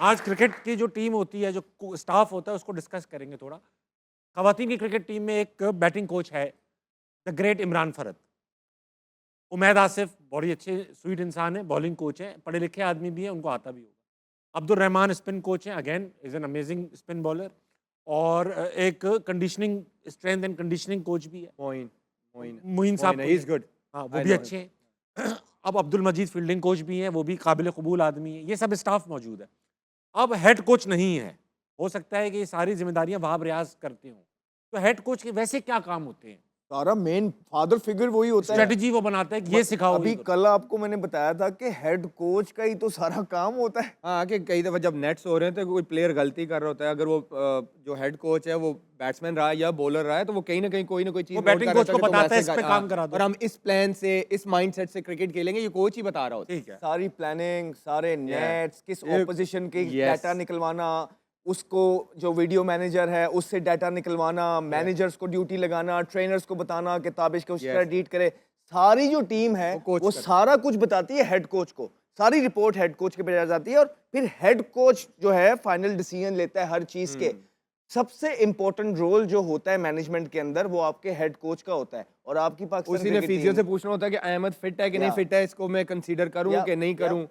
आज क्रिकेट की जो टीम होती है, जो स्टाफ होता है, उसको डिस्कस करेंगे थोड़ा। खवातीन की क्रिकेट टीम में एक बैटिंग कोच है, द ग्रेट इमरान फरद। उमैद आसिफ बड़ी अच्छे स्वीट इंसान है, बॉलिंग कोच है, पढ़े लिखे आदमी भी है, उनको आता भी होगा। अब्दुल रहमान स्पिन कोच हैं, again is an amazing spin bowler. और एक conditioning, strength and conditioning coach भी है, मोइन मोइन मोइन साहब मोइन कोई ही है। Is good. हाँ, वो आई भी नो अच्छे हैं। अब अब्दुल मजीद फील्डिंग कोच भी हैं, वो भी काबिल कबूल आदमी है। ये सब स्टाफ मौजूद है। अब हेड कोच नहीं है, हो सकता है कि ये सारी जिम्मेदारियां वहाब रियाज करते हों। तो हेड कोच के वैसे क्या काम होते हैं? सारा मेन फादर फिगर वही होता है। स्ट्रेटजी वो बनाता है कि ये सिखाओ, अभी ये करो। कल आपको मैंने बताया था कि हेड कोच का ही तो सारा काम होता है। हाँ, कि कई दफ़ा जब नेट्स हो रहे हैं तो कोई प्लेयर गलती कर रहा होता है, अगर वो जो हेड कोच है वो बैट्समैन रहा है या बॉलर रहा है, तो वो कहीं ना कहीं कोई ना कोई चीज़ वो नोट बैटिंग कर कोच रहा को होता है कि बताता है, तुम इस पे ऐसे काम करा दो। और हम इस प्लान से, इस माइंडसेट से क्रिकेट खेलेंगे, ये कोच ही बता रहा होता है। ठीक है। सारी प्लानिंग, सारे नेट्स, किस ये- ऑपोजिशन के Yes. डाटा निकलवाना, उसको जो वीडियो मैनेजर है उससे डाटा निकलवाना, मैनेजर्स को ड्यूटी लगाना, ट्रेनर्स को बताना कि ताबिश को उस तरह ट्रीट करे। सारी जो टीम है वो कोच वो करता है। सारा कुछ बताती है हेड कोच को। सारी रिपोर्ट हेड कोच के भेजा जाती है और फिर हेड कोच जो है फाइनल डिसीजन लेता है हर चीज के। सबसे इंपॉर्टेंट रोल जो होता है मैनेजमेंट के अंदर वो आपके हेड कोच का होता है। और आपकी पाकिस्तान उसी ने क्रिकेट फिजियो से टीम, पूछना होता है कि अहमद फिट है कि नहीं या- फिट है, इसको मैं कंसीडर करूं या- कि नहीं या- करूं,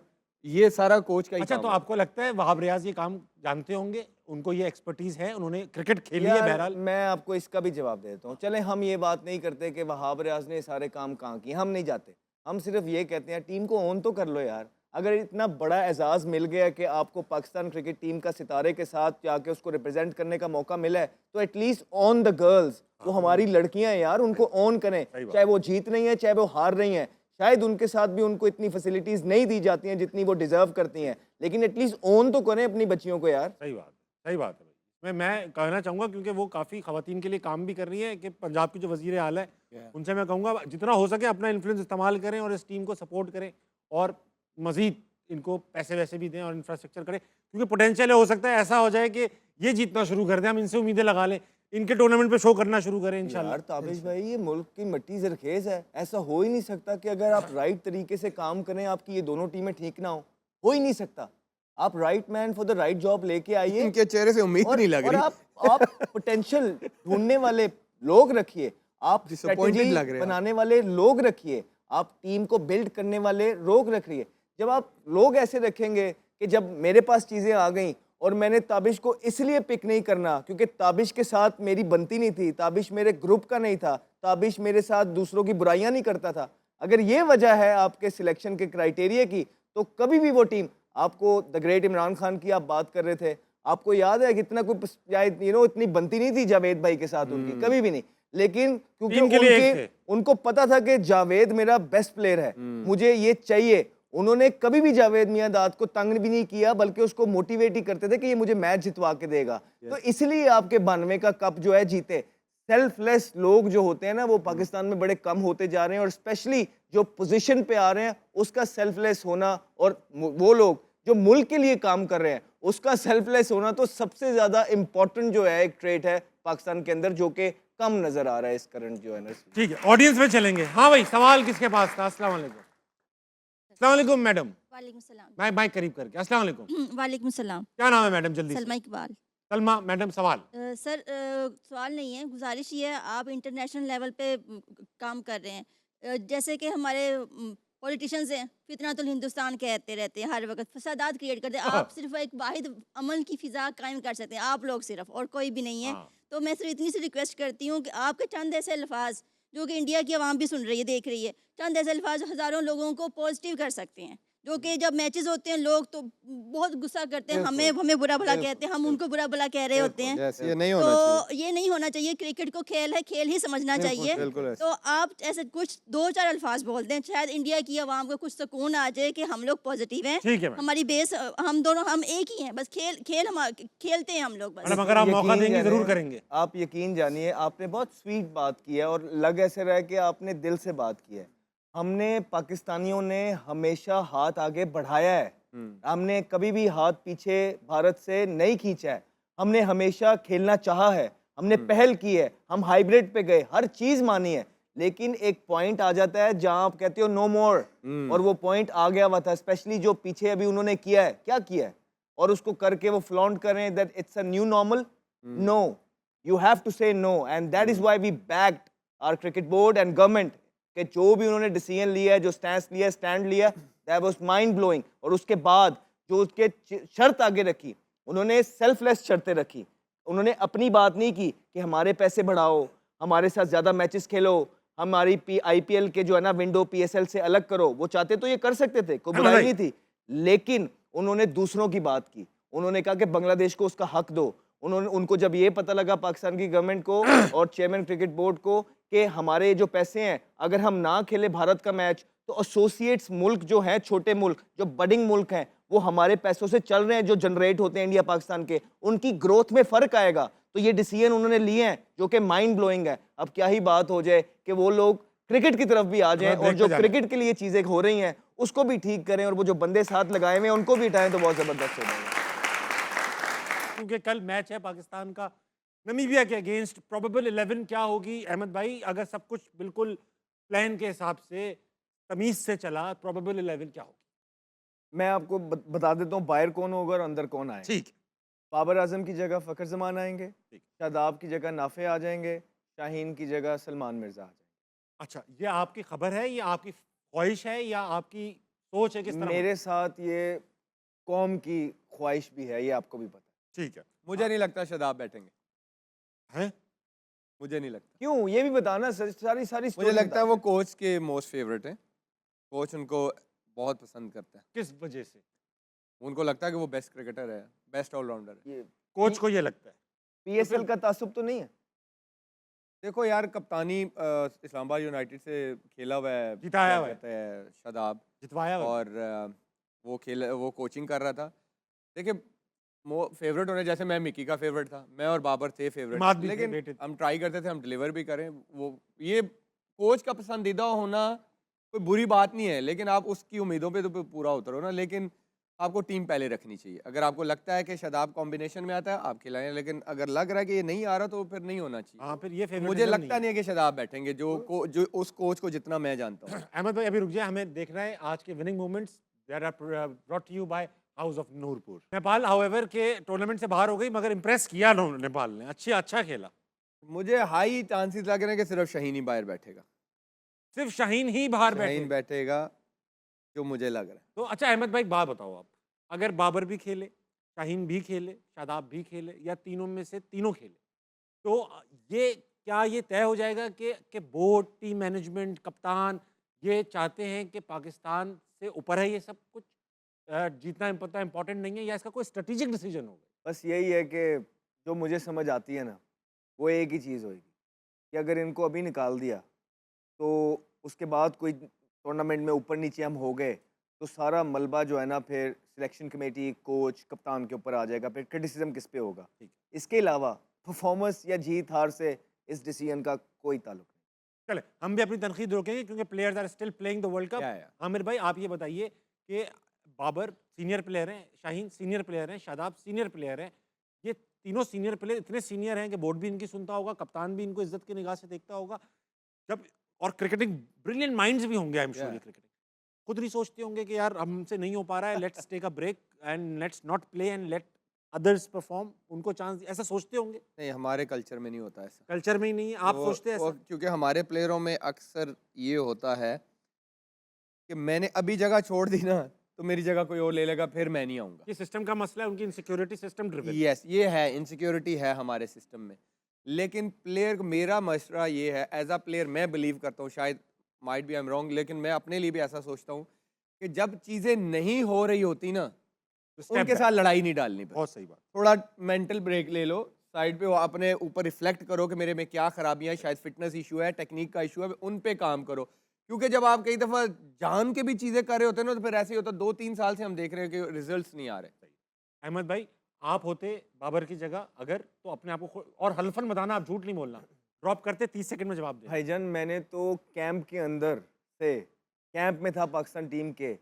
ये सारा कोच का ही अच्छा, काम तो होता है। आपको लगता है वहाब रियाज ये काम जानते होंगे, उनको ये एक्सपर्टीज है, उन्होंने क्रिकेट खेली है यार बहरहाल? मैं आपको इसका भी जवाब देता हूँ। चले हम ये बात नहीं करते कि वहाब रियाज ने सारे काम कहाँ किए, हम नहीं जाते। हम सिर्फ ये कहते हैं टीम को ऑन तो कर लो यार। अगर इतना बड़ा एजाज़ मिल गया कि आपको पाकिस्तान क्रिकेट टीम का सितारे के साथ जाके उसको रिप्रेजेंट करने का मौका मिला है, तो एटलीस्ट ऑन द गर्ल्स, वो हमारी लड़कियां हैं यार, उनको ऑन करें। सही बात। चाहे वो जीत रही हैं, चाहे वो हार रही हैं। शायद उनके साथ भी उनको इतनी फैसिलिटीज़ नहीं दी जाती हैं जितनी वो डिजर्व करती हैं, लेकिन एटलीस्ट ऑन तो करें अपनी बच्चियों को यार। सही बात है, सही बात है भाई। मैं कहना चाहूँगा, क्योंकि वो काफ़ी खवातीन के लिए काम भी कर रही है, कि पंजाब की जो वज़ीर आला है, उनसे मैं कहूँगा जितना हो सके अपना इन्फ्लुएंस इस्तेमाल करें और इस टीम को सपोर्ट करें, और मज़ीद इनको पैसे वैसे भी दें और इंफ्रास्ट्रक्चर करें, क्योंकि पोटेंशियल हो सकता है ऐसा हो जाए कि ये जीतना शुरू कर दें, हम इनसे उम्मीदें लगा लें, इनके टूर्नामेंट पे शो करना शुरू करें इंशाल्लाह। यार ताबिश भाई, ये मुल्क की मिट्टी जरखेज है। ऐसा हो ही नहीं सकता कि अगर आप राइट तरीके से काम करें आपकी ये दोनों टीमें ठीक ना हो ही नहीं सकता। आप right man for the right job लेके आइए इनके चेहरे से उम्मीद नहीं लग और रही। आप पोटेंशियल ढूंढने वाले लोग रखिए, आप Disappointed स्ट्रेटजी लग रहे हैं आप। बनाने वाले लोग रखिए, आप टीम को बिल्ड करने वाले लोग रखिए। जब आप लोग ऐसे रखेंगे कि जब मेरे पास चीज़ें आ गई और मैंने ताबिश को इसलिए पिक नहीं करना क्योंकि ताबिश के साथ मेरी बनती नहीं थी, ताबिश मेरे ग्रुप का नहीं था, ताबिश मेरे साथ दूसरों की बुराइयां नहीं करता था, अगर ये वजह है आपके सिलेक्शन के क्राइटेरिया की, तो कभी भी वो टीम आपको, द ग्रेट इमरान खान की आप बात कर रहे थे, आपको याद है कितना कोई इतनी बनती नहीं थी जावेद भाई के साथ उनकी, कभी भी नहीं। लेकिन क्योंकि टीम के लिए एक थे। उनको पता था कि जावेद मेरा बेस्ट प्लेयर है, मुझे ये चाहिए, उन्होंने कभी भी जावेद मियां दाद को तंग भी नहीं किया, बल्कि उसको मोटिवेट ही करते थे कि ये मुझे मैच जितवा के देगा। तो इसलिए आपके 92 का कप जो है जीते। सेल्फलेस लोग जो होते हैं ना, वो पाकिस्तान में बड़े कम होते जा रहे हैं, और स्पेशली जो पोजीशन पे आ रहे हैं उसका सेल्फलेस होना, और वो लोग जो मुल्क के लिए काम कर रहे हैं उसका सेल्फलेस होना, तो सबसे ज्यादा इंपॉर्टेंट जो है एक ट्रेट है पाकिस्तान के अंदर, जो कि कम नजर आ रहा है इस करंट जो है ना। ठीक है, ऑडियंस में चलेंगे। हाँ भाई, सवाल किसके पास था? अस्सलाम वालेकुम। अस्सलाम वालेकुम मैडम। वालेकुम सलाम। माइक करीब करके। अस्सलाम वालेकुम। वालेकुम सलाम। क्या नाम है मैडम? जल्दी से। सलमा इकबाल। सलमा मैडम, सवाल। सर, सवाल नहीं है, गुजारिश ये है, आप इंटरनेशनल लेवल पे काम कर रहे हैं। जैसे कि हमारे पॉलिटिशियंस हैं, फितनातुल हिंदुस्तान कहते रहते हैं, हर वक्त फसादात क्रिएट करते हैं। आप सिर्फ एक वाहिद अमन की फ़िज़ा कायम कर सकते हैं, आप लोग सिर्फ, और कोई भी नहीं है। हाँ। तो मैं सिर्फ इतनी सी रिक्वेस्ट करती हूँ कि आपके चंद ऐसे अल्फाज जो कि इंडिया की आवाम भी सुन रही है, देख रही है, चंद ऐसे अल्फाज हज़ारों लोगों को पॉजिटिव कर सकते हैं। जो कि जब मैचेस होते हैं लोग तो बहुत गुस्सा करते हैं, हमें बुरा भला कहते हैं, हम उनको बुरा भला कह रहे होते हैं। Yes, ये नहीं होना चाहिए। तो ये नहीं होना चाहिए। क्रिकेट को खेल है, खेल ही समझना चाहिए। बिल्कुल ऐसे। तो आप ऐसे कुछ 2-4 अल्फाज बोल दें, शायद इंडिया की आवाम को कुछ सुकून आ जाए कि हम लोग पॉजिटिव हैं। ठीक है मैडम। हमारी बेस, हम दोनों, हम एक ही हैं, बस खेलते हैं हम लोग बस। मैडम, अगर आप मौका यकीन देंगे जरूर जानिए, करेंगे। आप यकीन जानिए, आपने बहुत स्वीट बात की है और लग ऐसे रहा है कि आपने दिल से बात की है। हमने पाकिस्तानियों ने हमेशा हाथ आगे बढ़ाया है, हमने कभी भी हाथ पीछे भारत से नहीं खींचा है। हमने हमेशा खेलना चाहा है, हमने पहल की है, हम हाइब्रिड पे गए, हर चीज़ मानी है। लेकिन एक पॉइंट आ जाता है जहां आप कहते हो नो मोर, और वो पॉइंट आ गया हुआ था। स्पेशली जो पीछे अभी उन्होंने किया है, क्या किया है, और उसको करके वो फ्लॉन्ट करें that it's a new normal, no, you have to say no, and that is why we backed our cricket board and government कि जो भी उन्होंने डिसीजन लिया है, जो स्टैंड लिया, दैट वाज माइंड ब्लोइंग। और उसके बाद जो उसके शर्त आगे रखी, उन्होंने सेल्फलेस शर्तें रखी, उन्होंने अपनी बात नहीं की कि हमारे पैसे बढ़ाओ, हमारे साथ ज़्यादा मैचेस खेलो, हमारी आईपीएल के जो है ना विंडो पीएसएल से अलग करो। वो चाहते तो ये कर सकते थे, कोई बुराई नहीं थी, लेकिन उन्होंने दूसरों की बात की। उन्होंने कहा कि बांग्लादेश को उसका हक दो। उन्होंने उनको जब ये पता लगा पाकिस्तान की गवर्नमेंट को और चेयरमैन क्रिकेट बोर्ड को कि हमारे जो पैसे हैं, अगर हम ना खेले भारत का मैच तो एसोसिएट्स मुल्क जो हैं, छोटे मुल्क जो बडिंग मुल्क हैं, वो हमारे पैसों से चल रहे हैं, जो जनरेट होते हैं इंडिया पाकिस्तान के, उनकी ग्रोथ में फ़र्क आएगा। तो ये डिसीजन उन्होंने लिए हैं जो कि माइंड ब्लोइंग है। अब क्या ही बात हो जाए कि वो लोग क्रिकेट की तरफ भी आ जाएं और जो क्रिकेट के लिए चीज़ें हो रही हैं उसको भी ठीक करें, और वो जो बंदे साथ लगाए हुए हैं उनको भी हटाएं, तो बहुत ज़बरदस्त हो जाएगा। क्योंकि कल मैच है पाकिस्तान का नमीबिया के अगेंस्ट। प्रोबेबल 11 क्या होगी अहमद भाई, अगर सब कुछ बिल्कुल प्लान के हिसाब से तमीज से चला, प्रोबेबल 11 क्या होगी? मैं आपको बता देता हूँ बाहर कौन होगा और अंदर कौन आए। ठीक। बाबर आजम की जगह फ़खर जमान आएंगे, ठीक। शादाब की जगह नाफे आ जाएंगे, शाहीन की जगह सलमान मिर्जा आ जाएंगे। अच्छा, ये आपकी खबर है या आपकी ख्वाहिश है या आपकी सोच है, किस तरह? मेरे साथ ये कौम की ख्वाहिश भी है, ये आपको भी पता है। ठीक है। मुझे नहीं लगता शादाब बैठेंगे, हैं? मुझे नहीं लगता। क्यों, ये भी बताना, सारी सारी मुझे story लगता है बता वो दे। कोच के मोस्ट फेवरेट हैं, कोच उनको बहुत पसंद करता है, किस वजह से? उनको लगता है कि वो बेस्ट क्रिकेटर है, बेस्ट ऑलराउंडर है। ये कोच को ये लगता है। पीएसएल का तासुब तो नहीं है? देखो यार, कप्तानी इस्लामाबाद यूनाइटेड से खेला हुआ है, जिताया क्या हुआ है। कहते हैं, शादाब, जितवाया हुआ है। और वो कोचिंग कर रहा था। देखिए, फेवरेट होने, जैसे मैं मिकी का फेवरेट था, मैं और बाबर थे इमाद फेवरेट, भी थे, लेकिन बेटे थे। हम ट्राई करते थे हम डिलीवर भी करें। वो ये कोच का पसंदीदा होना कोई बुरी बात नहीं है, लेकिन आप उसकी उम्मीदों पे तो पूरा उतरो ना। लेकिन आपको टीम पहले रखनी चाहिए। अगर आपको लगता है कि शादाब कॉम्बिनेशन में आता है, आप खिलाएं, लेकिन अगर लग रहा है कि ये नहीं आ रहा तो फिर नहीं होना चाहिए। हाँ, फिर ये मुझे फेवरेटिज्म लगता नहीं है कि शादाब बैठेंगे, जो उस कोच को जितना मैं जानता हूँ। अहमद भाई अभी रुक जाए, हमें देखना है आज के winning moments that are brought to you by house of Noorpur. Nepal however के टूर्नामेंट से बाहर हो गई, मगर इंप्रेस किया नेपाल ने, अच्छा खेला। मुझे हाई चांसेस लग रहे हैं कि सिर्फ शाहीन ही बाहर बैठेगा, सिर्फ शाहीन ही बाहर शाहीन बैठे। बैठेगा, जो मुझे लग रहा है। तो अच्छा अहमद भाई, एक बात बताओ आप, अगर बाबर भी खेले, शाहीन भी खेले, शादाब भी खेले, या तीनों में से तीनों खेले, तो ये क्या ये तय हो जाएगा कि बोर्ड, टीम मैनेजमेंट, कप्तान ये चाहते हैं कि पाकिस्तान से ऊपर है ये सब कुछ, जीतना इम्पोर्टेंट नहीं है, या इसका कोई स्ट्रेटेजिक डिसीजन होगा? बस यही है कि जो मुझे समझ आती है ना, वो एक ही चीज़ होगी कि अगर इनको अभी निकाल दिया तो उसके बाद कोई टूर्नामेंट में ऊपर नीचे हम हो गए तो सारा मलबा जो है ना फिर सिलेक्शन कमेटी, कोच, कप्तान के ऊपर आ जाएगा, फिर क्रिटिसिज्म किस पे होगा। इसके अलावा परफॉर्मेंस या जीत हार से इस डिसीजन का कोई ताल्लुक नहीं। चले, हम भी अपनी तनकीद रोकेंगे क्योंकि players are still playing the world cup. Yeah. Aamir भाई आप ये बताइए कि बाबर सीनियर प्लेयर हैं, शाहीन सीनियर प्लेयर हैं, शादाब सीनियर प्लेयर हैं, ये तीनों सीनियर प्लेयर इतने सीनियर हैं कि बोर्ड भी इनकी सुनता होगा, कप्तान भी इनको इज्जत की निगाह से देखता होगा, जब और क्रिकेटिंग ब्रिलियंट माइंड्स भी होंगे, आई एम श्योर। क्रिकेटिंग खुद नहीं सोचते होंगे कि यार हमसे नहीं हो पा रहा है, let's take a break and let's not play and let others perform, उनको चांस, ऐसा सोचते होंगे? नहीं, हमारे कल्चर में नहीं होता ऐसा। कल्चर में ही नहीं है, आप सोचते हैं ऐसा? क्योंकि हमारे प्लेयरों में अक्सर ये होता है कि मैंने अभी जगह छोड़ दी ना तो मेरी जगह कोई और ले लेगा, फिर मैं नहीं आऊँगा। ये सिस्टम का मसला है, उनकी इनसिक्योरिटी सिस्टम ड्रिवन। यस, ये है, इनसिक्योरिटी है हमारे सिस्टम में। लेकिन प्लेयर को, मेरा मसला ये है, एज अ प्लेयर मैं बिलीव करता हूँ, शायद might be I am wrong, लेकिन मैं अपने लिए भी ऐसा सोचता हूँ कि जब चीज़ें नहीं हो रही होती ना, उनके साथ लड़ाई नहीं डालनी पड़ती। बहुत सही बात। थोड़ा मेंटल ब्रेक ले लो, साइड पे वो अपने ऊपर रिफ्लेक्ट करो कि मेरे में क्या खराबियां हैं, शायद फिटनेस इशू है, टेक्निक का इशू है, उन पे काम करो। क्योंकि जब आप कई दफ़ा जान के भी चीज़ें कर रहे होते हैं ना, तो फिर ऐसे ही होता है। 2-3 साल से हम देख रहे हैं कि रिजल्ट्स नहीं आ रहे। अहमद भाई आप होते बाबर की जगह अगर, तो अपने आप को और हल्फन बताना, आप झूठ नहीं बोलना, ड्रॉप करते 30 सेकंड में जवाब दे। भाईजान मैंने तो कैंप के अंदर से, कैंप में था पाकिस्तान टीम के,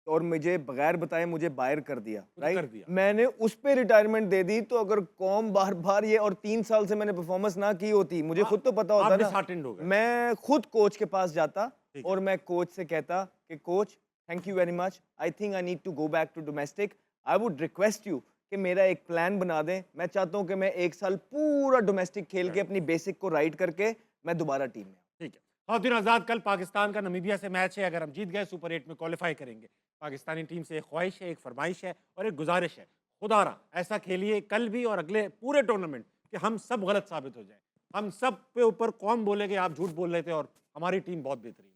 और मुझे बगैर बताए मुझे बाहर कर दिया, कर राइट? दिया। मैंने उस पे रिटायरमेंट दे दी, तो अगर कौम बार बार ये, और 3 साल से मैंने परफॉर्मेंस ना की होती, मुझे खुद तो पता होता आप ना, disheartened हो गए। मैं खुद कोच के पास जाता ठीक और मैं कोच से कहता कि coach thank you very much, I think I need to go back to domestic, I would request you कि मेरा एक प्लान बना दें। मैं चाहता हूं कि मैं 1 साल पूरा डोमेस्टिक खेल के अपनी बेसिक को राइट करके मैं दोबारा टीम में आऊं। ठीक है। खातिन आज़ाद, कल पाकिस्तान का नामीबिया से मैच है। अगर हम जीत गए सुपर 8 में क्वालिफाई करेंगे। पाकिस्तानी टीम से एक ख्वाहिश है, एक फरमाइश है और एक गुजारिश है, खुदारा ऐसा खेलिए कल भी और अगले पूरे टूर्नामेंट कि हम सब गलत साबित हो जाए। हम सब पे ऊपर कौन बोले कि आप झूठ बोल रहे थे और हमारी टीम बहुत बेहतरीन।